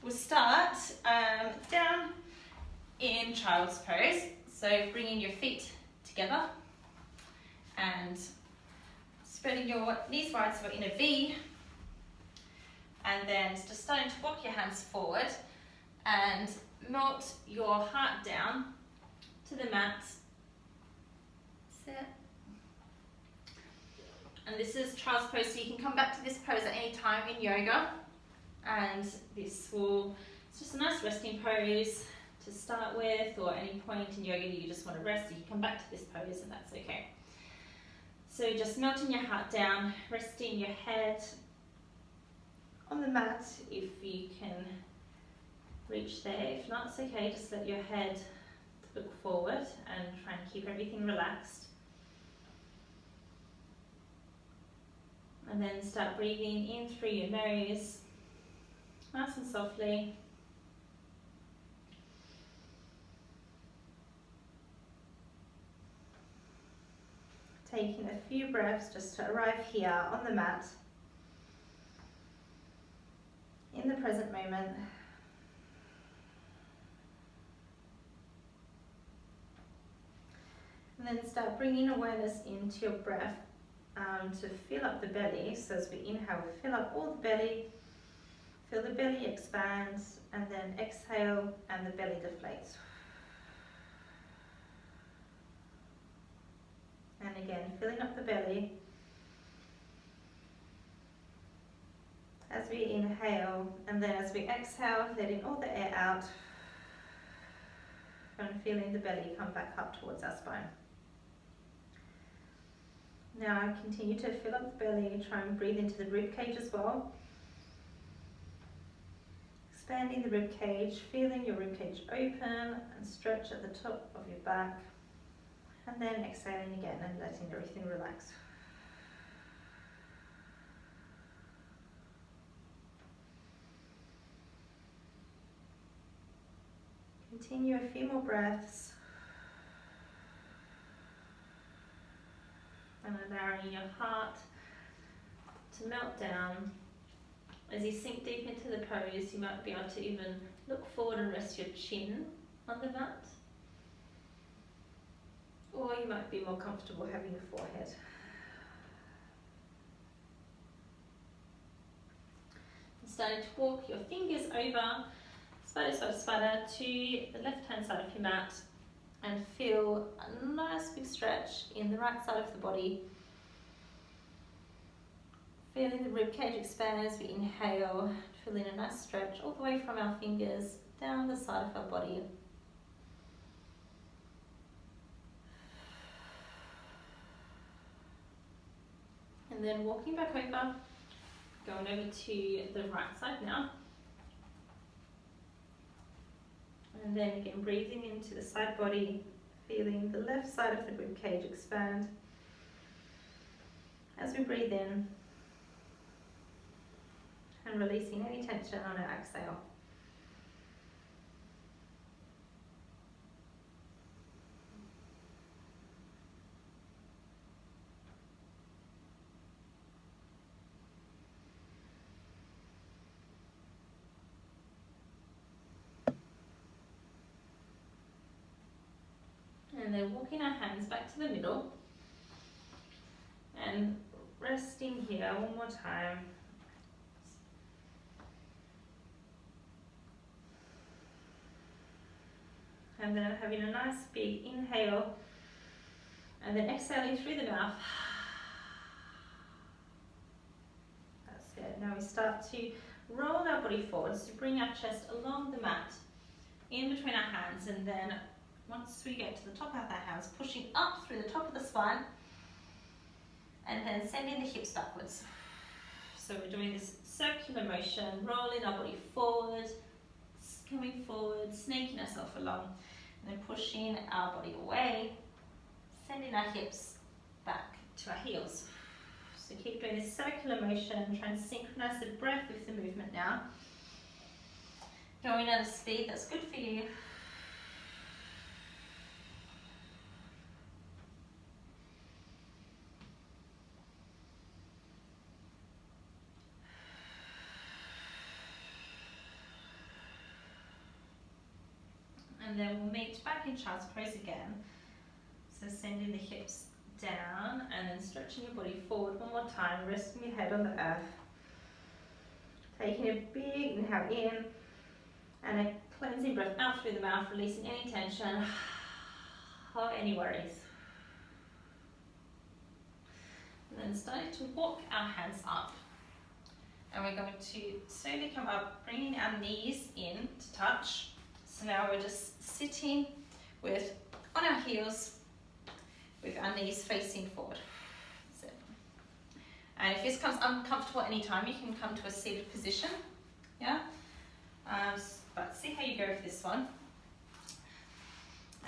we'll start down in child's pose. So bringing your feet together and spreading your knees wide, so we're in a V. And then just starting to walk your hands forward and melt your heart down to the mat. Sit. And this is child's pose, so you can come back to this pose at any time in yoga. And this will, it's just a nice resting pose to start with, or any point in yoga that you just want to rest, you can come back to this pose and that's okay. So just melting your heart down, resting your head on the mat if you can reach there. If not, it's okay, just let your head look forward and try and keep everything relaxed. And then start breathing in through your nose, nice and softly. Taking a few breaths just to arrive here on the mat, in the present moment. And then start bringing awareness into your breath to fill up the belly. So as we inhale, we fill up all the belly, feel the belly expand, and then exhale and the belly deflates. And again, filling up the belly. As we inhale, and then as we exhale, letting all the air out and feeling the belly come back up towards our spine. Now continue to fill up the belly, try and breathe into the rib cage as well. Expanding the rib cage, feeling your rib cage open and stretch at the top of your back. And then exhaling again and letting everything relax. Continue a few more breaths. And allowing your heart to melt down. As you sink deep into the pose, you might be able to even look forward and rest your chin on the mat. Or you might be more comfortable having your forehead. And starting to walk your fingers over, spider, spider, spider, to the left-hand side of your mat. And feel a nice big stretch in the right side of the body. Feeling the rib cage expand as we inhale, feeling a nice stretch all the way from our fingers down the side of our body. And then walking back over, going over to the right side now. And then again, breathing into the side body, feeling the left side of the rib cage expand. As we breathe in, and releasing any tension on our exhale. And then walking our hands back to the middle and resting here one more time. And then having a nice big inhale and then exhaling through the mouth. That's it. Now we start to roll our body forward, so bring our chest along the mat in between our hands, and then once we get to the top of our hands, pushing up through the top of the spine and then sending the hips backwards. So we're doing this circular motion, rolling our body forward, coming forward, snaking ourselves along, and then pushing our body away, sending our hips back to our heels. So keep doing this circular motion, try and synchronize the breath with the movement now. Going at a speed that's good for you. and then we'll meet back in child's pose again. So sending the hips down and then stretching your body forward one more time, resting your head on the earth. Taking a big inhale in and a cleansing breath out through the mouth, releasing any tension or any worries. And then starting to walk our hands up. And we're going to slowly come up, bringing our knees in to touch. So now we're just sitting on our heels with our knees facing forward. That's it. And if this becomes uncomfortable at any time, you can come to a seated position. Yeah? But see how you go with this one.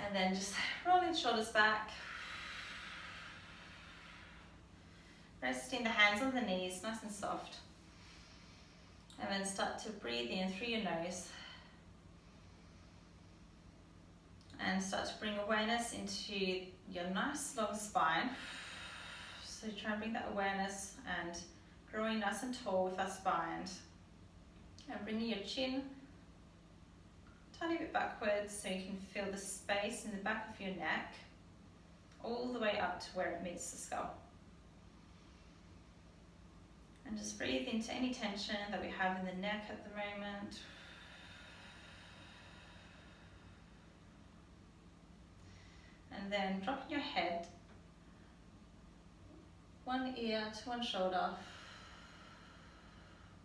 And then just rolling shoulders back. Resting the hands on the knees, nice and soft. And then start to breathe in through your nose. And start to bring awareness into your nice long spine. So try and bring that awareness and growing nice and tall with our spine. And bringing your chin a tiny bit backwards so you can feel the space in the back of your neck all the way up to where it meets the skull. And just breathe into any tension that we have in the neck at the moment. And then dropping your head, one ear to one shoulder.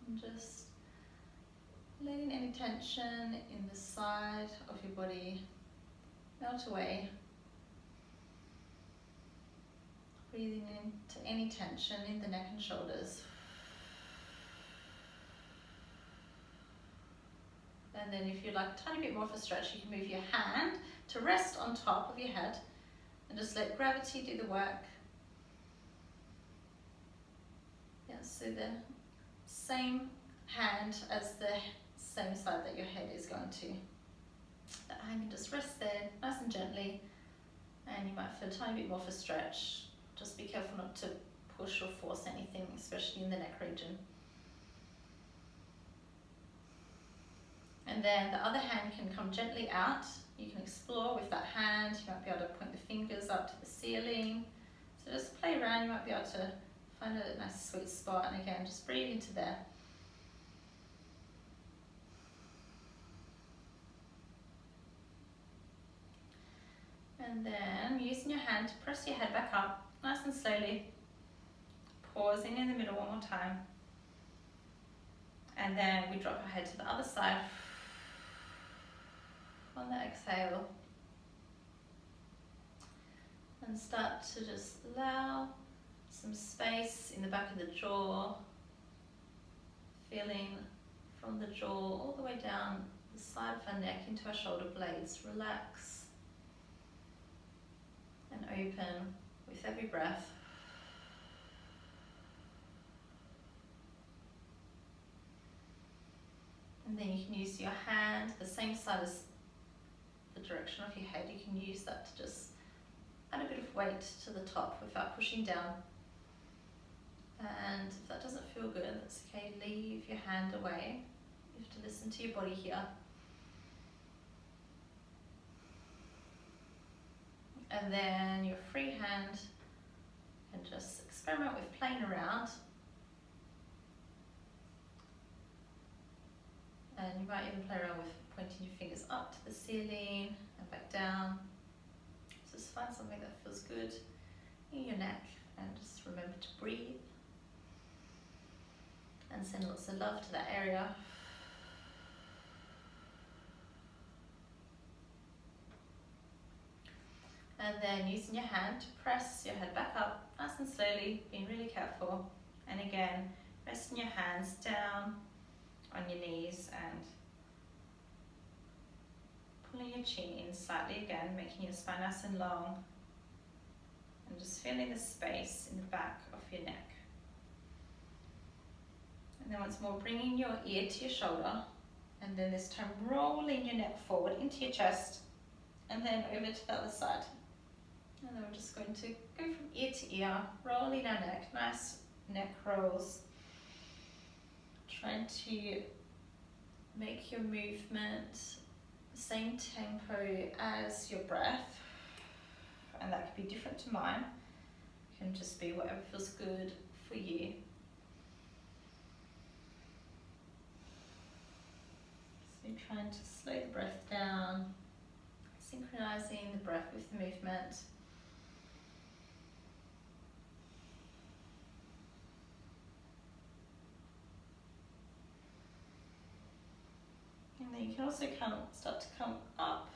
And just letting any tension in the side of your body melt away. Breathing into any tension in the neck and shoulders. And then if you'd like a tiny bit more of a stretch, you can move your hand to rest on top of your head and just let gravity do the work. Yeah, so the same hand as the same side that your head is going to. That hand can just rest there, nice and gently, and you might feel a tiny bit more of a stretch. Just be careful not to push or force anything, especially in the neck region. And then the other hand can come gently out. You can explore with that hand. You might be able to point the fingers up to the ceiling. So just play around. You might be able to find a nice sweet spot. And again, just breathe into there. And then using your hand to press your head back up, nice and slowly. Pausing in the middle one more time. And then we drop our head to the other side. On the exhale, and start to just allow some space in the back of the jaw, feeling from the jaw all the way down the side of our neck into our shoulder blades. Relax and open with every breath. And then you can use your hand, the same side as the direction of your head, you can use that to just add a bit of weight to the top without pushing down. And if that doesn't feel good, that's okay, leave your hand away. You have to listen to your body here. And then your free hand can just experiment with playing around. And you might even play around with pointing your fingers up to the ceiling and back down. Just find something that feels good in your neck and just remember to breathe and send lots of love to that area. And then using your hand to press your head back up nice and slowly, being really careful. And again, resting your hands down on your knees and pulling your chin in slightly again, making your spine nice and long. And just feeling the space in the back of your neck. And then once more, bringing your ear to your shoulder. And then this time, rolling your neck forward into your chest. And then over to the other side. And then we're just going to go from ear to ear, rolling our neck, nice neck rolls. Trying to make your movement the same tempo as your breath, and that could be different to mine. It can just be whatever feels good for you. So you're trying to slow the breath down, synchronizing the breath with the movement. And then you can also start to come up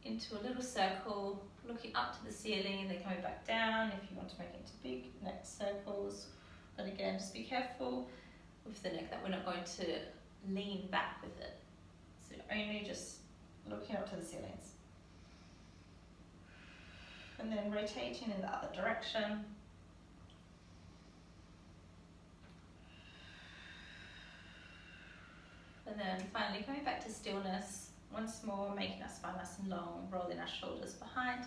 into a little circle, looking up to the ceiling, and then coming back down if you want to make it into big neck circles. But again, just be careful with the neck that we're not going to lean back with it. So only just looking up to the ceilings. And then rotating in the other direction. And then finally coming back to stillness. Once more, making our spine nice and long, rolling our shoulders behind,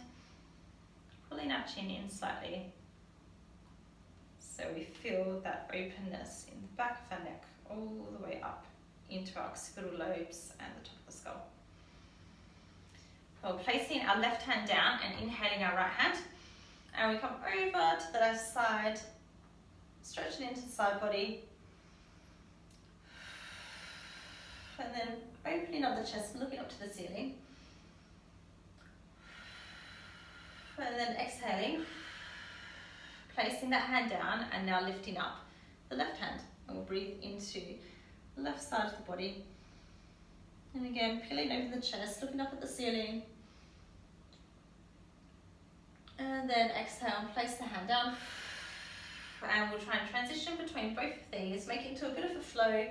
pulling our chin in slightly. So we feel that openness in the back of our neck, all the way up into our occipital lobes and the top of the skull. Well, placing our left hand down and inhaling our right hand. And we come over to the left side, stretching into the side body. And then opening up the chest, looking up to the ceiling. And then exhaling, placing that hand down and now lifting up the left hand. And we'll breathe into the left side of the body. And again, peeling over the chest, looking up at the ceiling. And then exhale, place the hand down. And we'll try and transition between both of these, make it into a bit of a flow.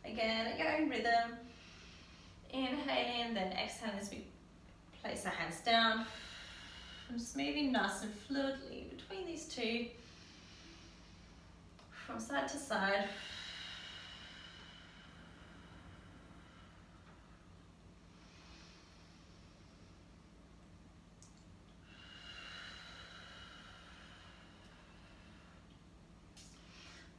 Again, at your own rhythm. Inhaling, then exhaling as we place our hands down. And just moving nice and fluidly between these two. From side to side.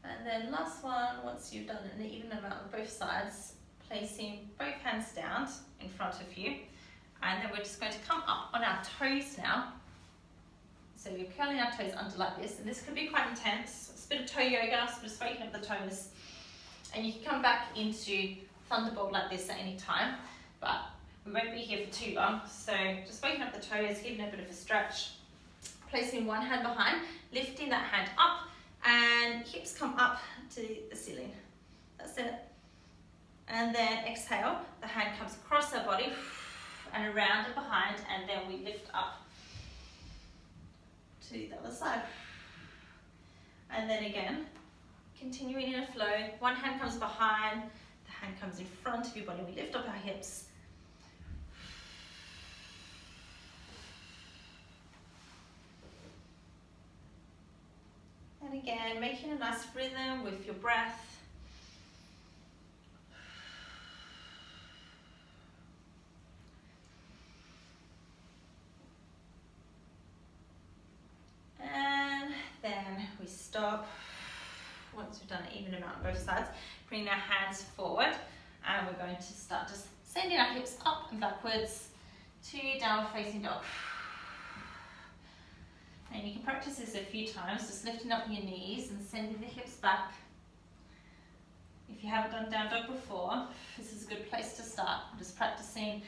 And then last one, once you've done an even amount on both sides, placing both hands down in front of you. And then we're just going to come up on our toes now. So we're curling our toes under like this, and this can be quite intense. It's a bit of toe yoga, so just waking up the toes. And you can come back into thunderbolt like this at any time, but we won't be here for too long. So just waking up the toes, giving a bit of a stretch. Placing one hand behind, lifting that hand up, and hips come up to the ceiling. That's it. And then exhale, the hand comes across our body and around and behind, and then we lift up to the other side. And then again, continuing in a flow, one hand comes behind, the hand comes in front of your body, we lift up our hips. And again, making a nice rhythm with your breath. And then we stop. Once we've done an even amount on both sides, bring our hands forward, and we're going to start just sending our hips up and backwards to downward facing dog. And you can practice this a few times, just lifting up your knees and sending the hips back. If you haven't done down dog before, this is a good place to start. Just practicing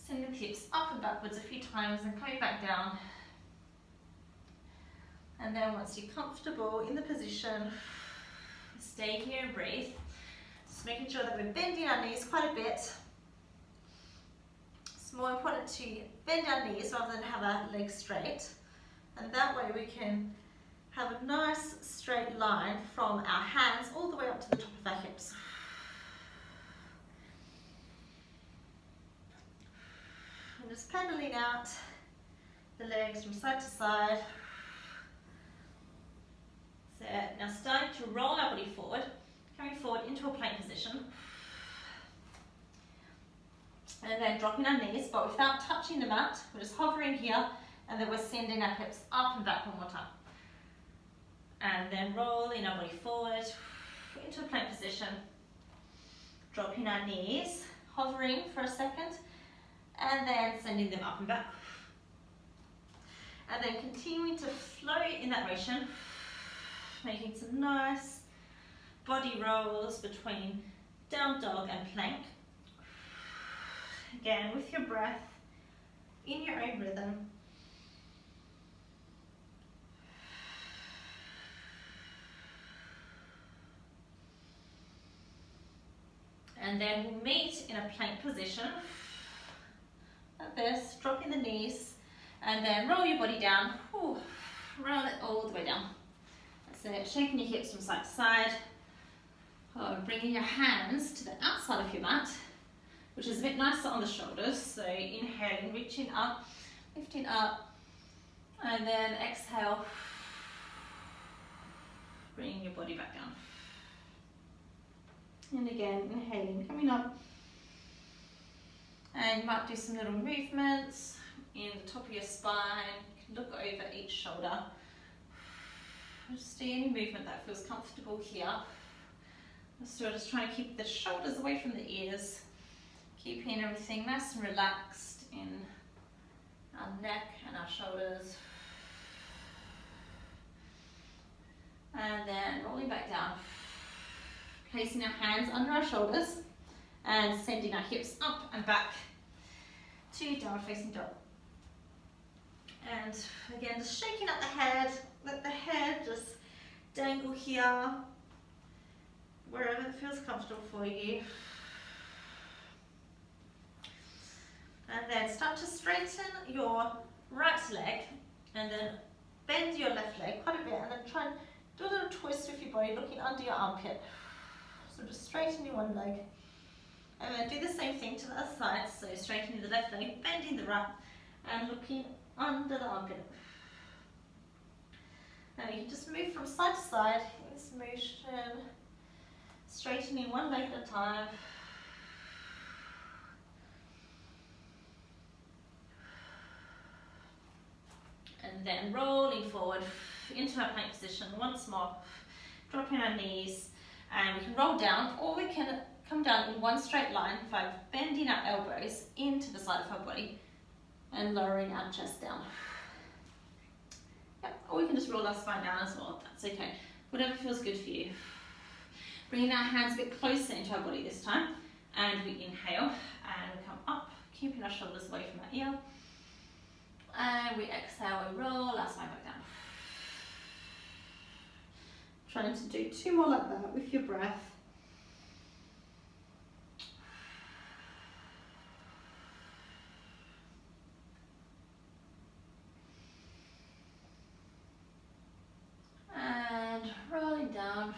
sending the hips up and backwards a few times and coming back down. And then once you're comfortable in the position, stay here and breathe. Just making sure that we're bending our knees quite a bit. It's more important to bend our knees rather than have our legs straight. And that way we can have a nice straight line from our hands all the way up to the top of our hips. And just pedaling out the legs from side to side. So now starting to roll our body forward, coming forward into a plank position. And then dropping our knees, but without touching the mat, we're just hovering here. And then we're sending our hips up and back one more time. And then rolling our body forward into a plank position. Dropping our knees, hovering for a second, and then sending them up and back. And then continuing to flow in that motion, making some nice body rolls between down dog and plank. Again, with your breath, in your own rhythm. And then we'll meet in a plank position, like this, dropping the knees, and then roll your body down. Whew, roll it all the way down. That's it, shaking your hips from side to side. Oh, bringing your hands to the outside of your mat, which is a bit nicer on the shoulders. So inhaling, reaching up, lifting up, and then exhale, bringing your body back down. And again, inhaling, coming up. And you might do some little movements in the top of your spine. You can look over each shoulder. Just do any movement that feels comfortable here. So just trying to keep the shoulders away from the ears. Keeping everything nice and relaxed in our neck and our shoulders. And then rolling back down. Placing our hands under our shoulders and sending our hips up and back to downward facing dog. And again, just shaking up the head. Let the head just dangle here, wherever it feels comfortable for you. And then start to straighten your right leg and then bend your left leg quite a bit and then try and do a little twist with your body looking under your armpit. So just straighten your one leg. And then do the same thing to the other side. So straightening the left leg, bending the right and looking under the armpit. Now you can just move from side to side in this motion, straightening one leg at a time. And then rolling forward into our plank position once more, dropping our knees, and we can roll down or we can come down in one straight line by bending our elbows into the side of our body and lowering our chest down. Yep. Or we can just roll our spine down as well, that's okay. Whatever feels good for you. Bringing our hands a bit closer into our body this time, and we inhale and we come up, keeping our shoulders away from our ear. And we exhale, we roll our spine back down. Trying to do 2 more like that with your breath. And rolling down,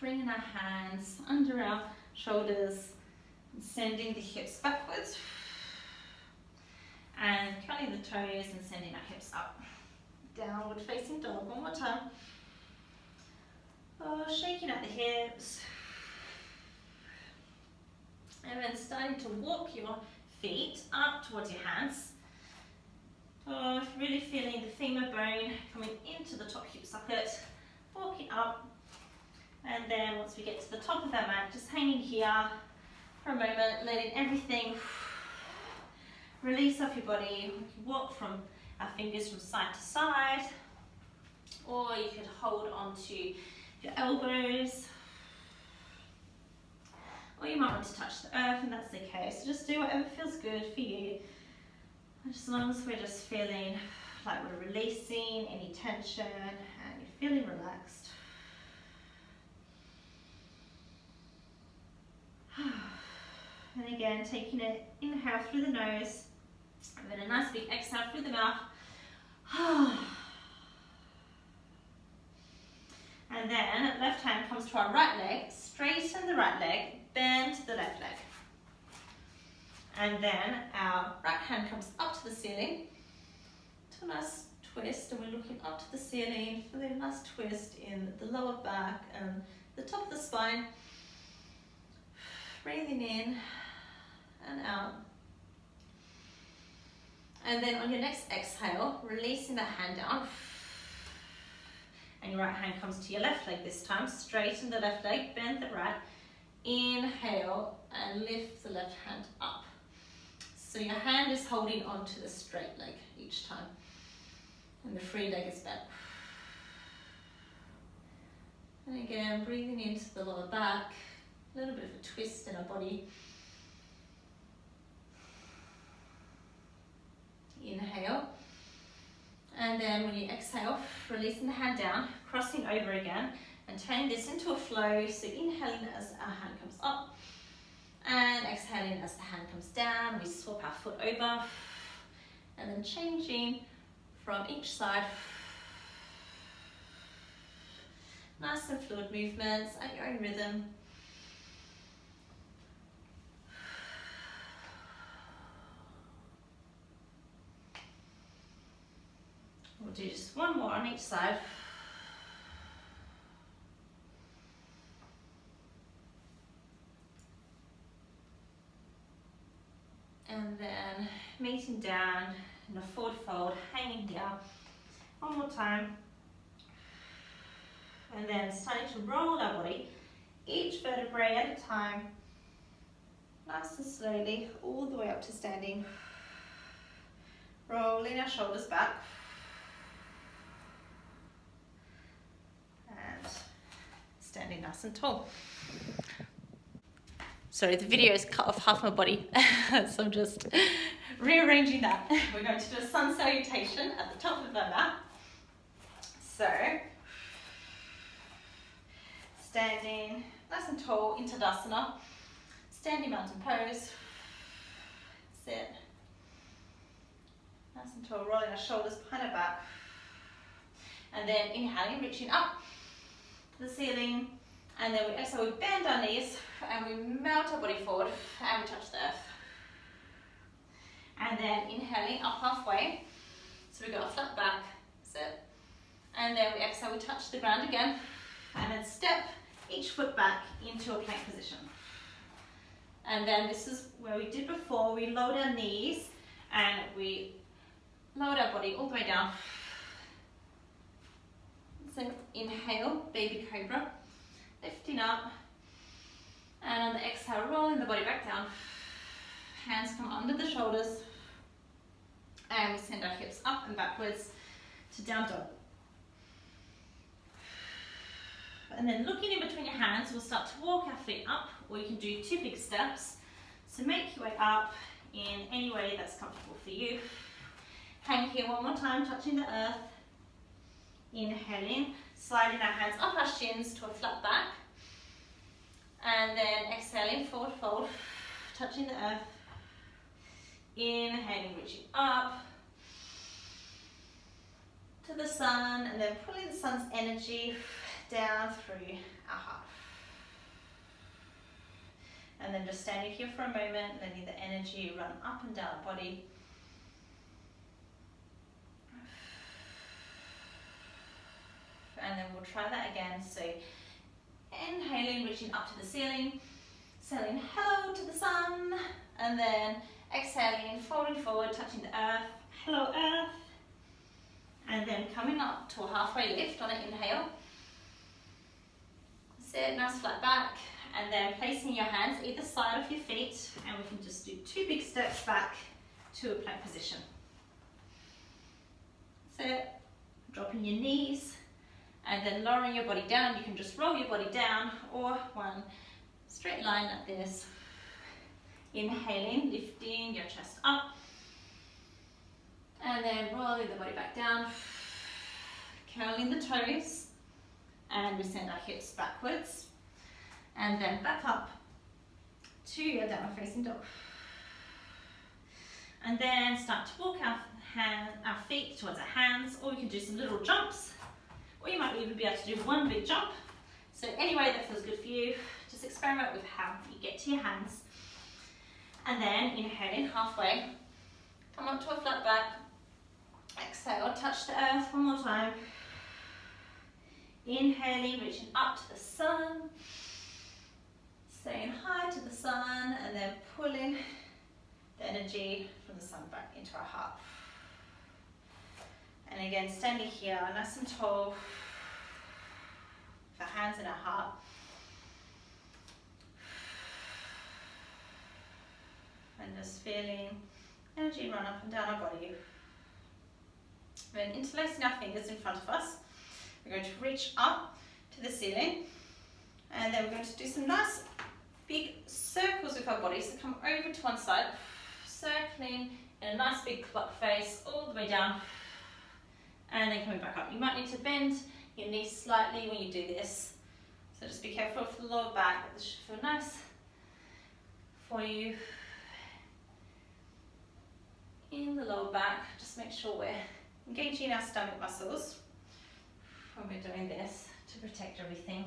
bringing our hands under our shoulders, and sending the hips backwards. And curling the toes and sending our hips up. Downward facing dog, one more time. Oh, shaking out the hips. And then starting to walk your feet up towards your hands. Oh, really feeling the femur bone coming into the top hip socket. Walking up. And then once we get to the top of our mat, just hanging here for a moment, letting everything release off your body. You can walk from our fingers from side to side, or you could hold onto your elbows, or you might want to touch the earth, and that's okay. So just do whatever feels good for you. As long as we're just feeling like we're releasing any tension and you're feeling relaxed. And again, taking an inhale through the nose, and then a nice big exhale through the mouth. And then left hand comes to our right leg, straighten the right leg, bend the left leg. And then our right hand comes up to the ceiling, to a nice twist, and we're looking up to the ceiling, feeling a nice twist in the lower back and the top of the spine. Breathing in and out. And then on your next exhale, releasing the hand down. And your right hand comes to your left leg this time. Straighten the left leg, bend the right. Inhale and lift the left hand up. So your hand is holding onto the straight leg each time, and the free leg is bent. And again, breathing into the lower back, a little bit of a twist in our body. Inhale. And then when you exhale, releasing the hand down, crossing over again, and turning this into a flow. So inhaling as our hand comes up, and exhaling as the hand comes down. We swap our foot over, and then changing from each side. Nice and fluid movements at your own rhythm. We'll do just one more on each side. And then meeting down in a forward fold, hanging down. One more time. And then starting to roll our body, each vertebrae at a time, nice and slowly, all the way up to standing. Rolling our shoulders back. And standing nice and tall. Sorry, the video is cut off half my body, so I'm just rearranging that. We're going to do a sun salutation at the top of our mat. So, standing nice and tall into Tadasana, standing mountain pose, sit, nice and tall, rolling our shoulders behind our back, and then inhaling, reaching up to the ceiling, and then we exhale, we bend our knees, and we melt our body forward, and we touch the earth. And then inhaling up halfway, so we go flat back, sit, and then we exhale, we touch the ground again, and then step each foot back into a plank position. And then this is where we did before, we lowered our knees, and we lowered our body all the way down. So inhale, baby cobra, lifting up, and on the exhale, rolling the body back down. Hands come under the shoulders, and we send our hips up and backwards to down dog. And then looking in between your hands, we'll start to walk our feet up, or you can do 2 big steps. So make your way up in any way that's comfortable for you. Hang here one more time, touching the earth. Inhaling, sliding our hands up our shins to a flat back. And then exhaling, forward fold, touching the earth. Inhaling, reaching up to the sun, and then pulling the sun's energy down through our heart. And then just standing here for a moment, letting the energy run up and down our body. And then we'll try that again. So inhaling, reaching up to the ceiling, saying hello to the sun, and then exhaling, folding forward, touching the earth, hello earth, and then coming up to a halfway lift on an inhale. Sit, nice flat back, and then placing your hands either side of your feet, and we can just do 2 big steps back to a plank position. Sit, dropping your knees, and then lowering your body down. You can just roll your body down, or one straight line like this. Inhaling, lifting your chest up, and then rolling the body back down, curling the toes, and we send our hips backwards, and then back up to your downward facing dog. And then start to walk our feet towards our hands, or we can do some little jumps, or you might even be able to do 1 big jump. So any way that feels good for you, just experiment with how you get to your hands. And then inhaling halfway, come up to a flat back, exhale, touch the earth one more time. Inhaling, reaching up to the sun, saying hi to the sun, and then pulling the energy from the sun back into our heart. And again, standing here, nice and tall, with our hands in our heart. And just feeling Energy run up and down our body. Then interlacing our fingers in front of us, we're going to reach up to the ceiling, and then we're going to do some nice big circles with our body. So come over to one side, circling in a nice big clock face all the way down, and then coming back up. You might need to bend your knees slightly when you do this, so just be careful for the lower back, but this should feel nice for you in the lower back. Just make sure we're engaging our stomach muscles when we're doing this to protect everything.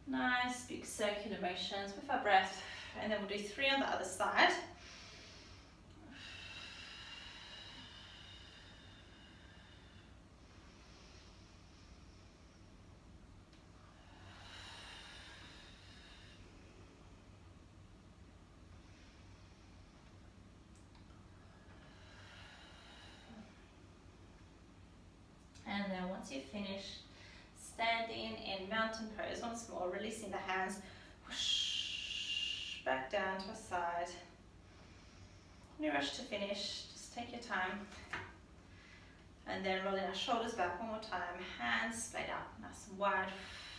Nice big circular motions with our breath, and then we'll do 3 on the other side. And then once you've finished, standing in mountain pose once more, releasing the hands, whoosh, back down to a side. No rush to finish, just take your time. And then rolling our shoulders back one more time, hands splayed out, nice and wide,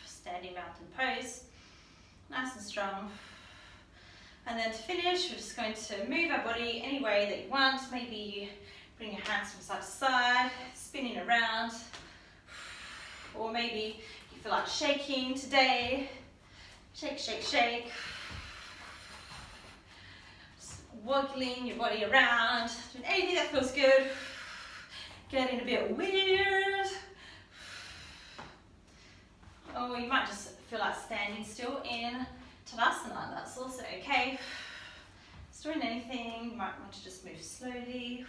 standing mountain pose, nice and strong. And then to finish, we're just going to move our body any way that you want. Maybe you bring your hands from side to side, spinning around. Or maybe you feel like shaking today. Shake, shake, shake. Just waggling your body around, doing anything that feels good. Getting a bit weird. Or you might just feel like standing still in Tadasana. That's also okay. Just doing anything. You might want to just move slowly.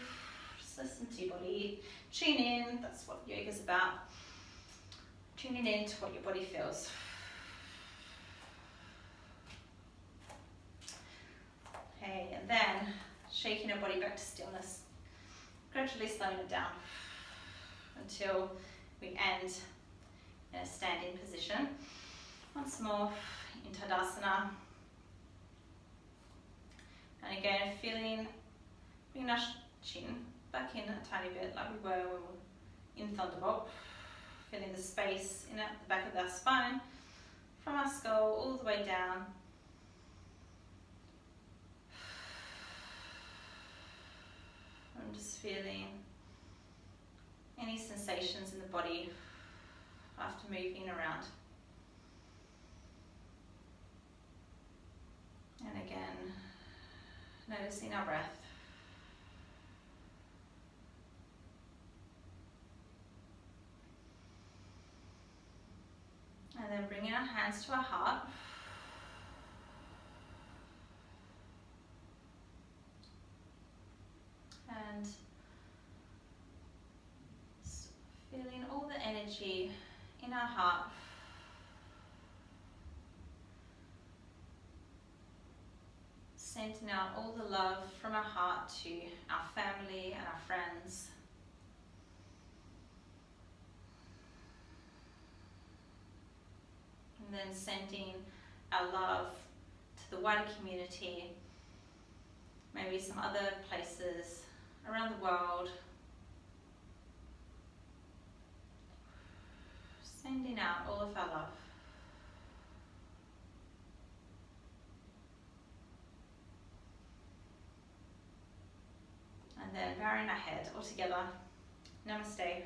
Just listen to your body. Tune in. That's what yoga's about. Tuning in to what your body feels. Okay, and then shaking our body back to stillness. Gradually slowing it down until we end in a standing position. Once more in Tadasana. And again, feeling, bringing our chin back in a tiny bit like we were when we were in Thunderbolt. Feeling the space in the back of our spine, from our skull all the way down. I'm just feeling any sensations in the body after moving around. And again, noticing our breath. And then bringing our hands to our heart. And feeling all the energy in our heart. Sending out all the love from our heart to our family and our friends. And then sending our love to the wider community, maybe some other places around the world. Sending out all of our love. And then bowing our head all together. Namaste.